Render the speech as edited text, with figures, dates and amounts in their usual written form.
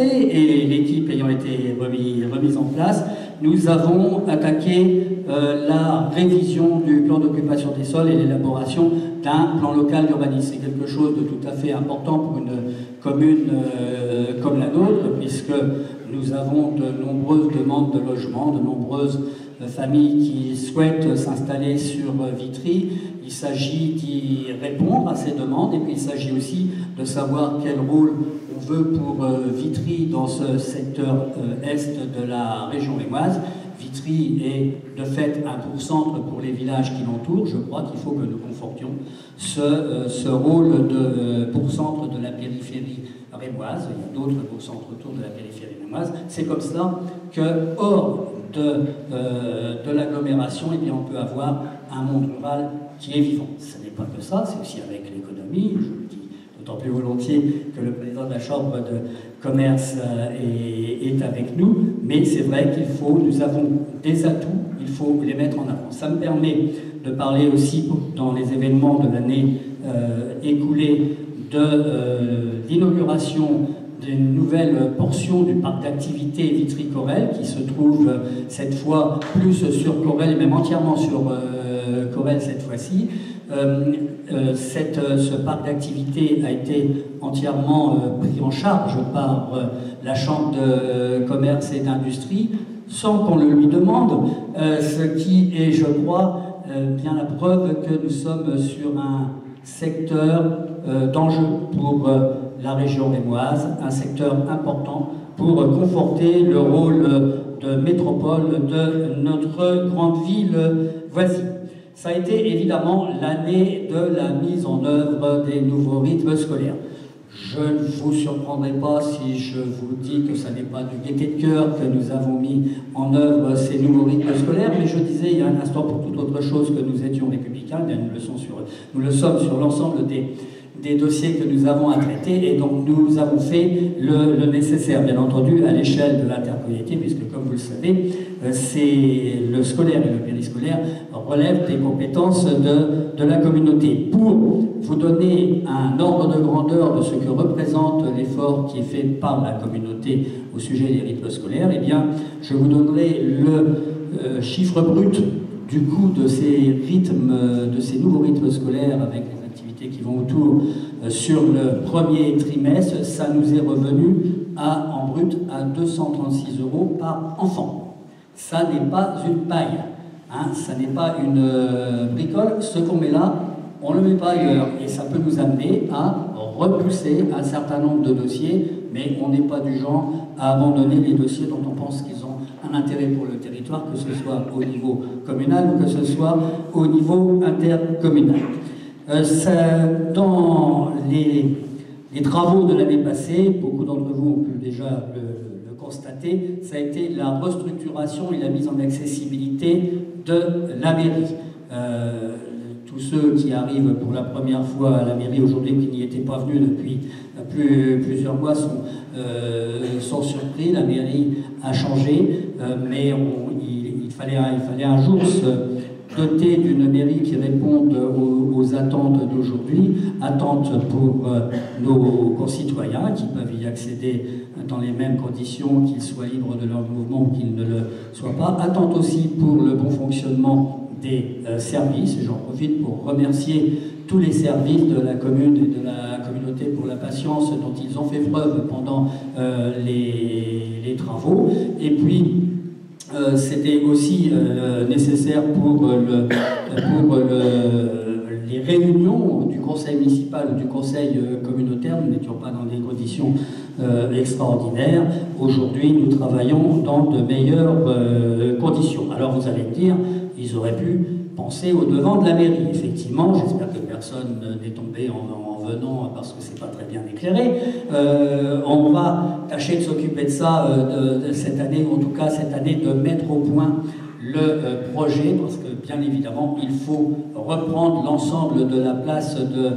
et l'équipe ayant été remise en place, nous avons attaqué la révision du plan d'occupation des sols et l'élaboration d'un plan local d'urbanisme. C'est quelque chose de tout à fait important pour une commune comme la nôtre, puisque nous avons de nombreuses demandes de logement, de nombreuses familles qui souhaitent s'installer sur Vitry. Il s'agit d'y répondre à ces demandes, et puis il s'agit aussi de savoir quel rôle on veut pour Vitry dans ce secteur est de la région rémoise. Vitry est de fait un bourg-centre pour les villages qui l'entourent. Je crois qu'il faut que nous confortions ce rôle de bourg-centre de la périphérie rémoise. Il y a d'autres bourgs-centres autour de la périphérie rémoise. C'est comme cela que, hors de l'agglomération, eh bien, on peut avoir un monde rural qui est vivant. Ce n'est pas que ça, c'est aussi avec l'économie. Je le dis d'autant plus volontiers que le président de la Chambre de commerce est avec nous, mais c'est vrai nous avons des atouts, il faut les mettre en avant. Ça me permet de parler aussi, dans les événements de l'année écoulée, de l'inauguration d'une nouvelle portion du parc d'activité Vitry-Corrèze, qui se trouve cette fois plus sur Corrèze, et même entièrement sur Corrèze cette fois-ci. Ce parc d'activité a été entièrement pris en charge par la Chambre de commerce et d'industrie, sans qu'on le lui demande, ce qui est, je crois, bien la preuve que nous sommes sur un secteur d'enjeu pour la région rémoise, un secteur important pour conforter le rôle de métropole de notre grande ville voisine. Ça a été évidemment l'année de la mise en œuvre des nouveaux rythmes scolaires. Je ne vous surprendrai pas si je vous dis que ça n'est pas de gaieté de cœur que nous avons mis en œuvre ces nouveaux rythmes scolaires, mais je disais il y a un instant, pour toute autre chose, que nous étions républicains. Bien, nous le sommes sur l'ensemble des dossiers que nous avons à traiter, et donc nous avons fait le nécessaire, bien entendu, à l'échelle de l'intercommunalité, puisque, comme vous le savez, le scolaire et le périscolaire relèvent des compétences de la communauté. Pour vous donner un ordre de grandeur de ce que représente l'effort qui est fait par la communauté au sujet des rythmes scolaires, eh bien, je vous donnerai le chiffre brut du coût de ces nouveaux rythmes scolaires avec les activités qui vont autour sur le premier trimestre. Ça nous est revenu en brut à 236 € par enfant. Ça n'est pas une paille, hein, ça n'est pas une bricole. Ce qu'on met là, on ne le met pas ailleurs, et ça peut nous amener à repousser un certain nombre de dossiers, mais on n'est pas du genre à abandonner les dossiers dont on pense qu'ils ont un intérêt pour le territoire, que ce soit au niveau communal ou que ce soit au niveau intercommunal. Dans les travaux de l'année passée, beaucoup d'entre vous ont pu déjà le constater, ça a été la restructuration et la mise en accessibilité de la mairie. Tous ceux qui arrivent pour la première fois à la mairie aujourd'hui, qui n'y étaient pas venus depuis plusieurs mois, sont surpris. La mairie a changé, mais il fallait un jour se doter d'une mairie qui réponde aux attentes d'aujourd'hui, attentes pour nos concitoyens qui peuvent y accéder dans les mêmes conditions, qu'ils soient libres de leur mouvement ou qu'ils ne le soient pas, attentes aussi pour le bon fonctionnement des services. J'en profite pour remercier tous les services de la commune et de la communauté pour la patience dont ils ont fait preuve pendant les travaux. Et puis, c'était aussi nécessaire pour les réunions du conseil municipal ou du conseil communautaire. Nous n'étions pas dans des conditions extraordinaires. Aujourd'hui, nous travaillons dans de meilleures conditions. Alors vous allez me dire, ils auraient pu penser au devant de la mairie. Effectivement, j'espère que personne n'est tombé en venant parce que c'est pas très bien éclairé. On va tâcher de s'occuper de ça de cette année, ou en tout cas cette année, de mettre au point le projet, parce que bien évidemment, il faut reprendre l'ensemble de la place de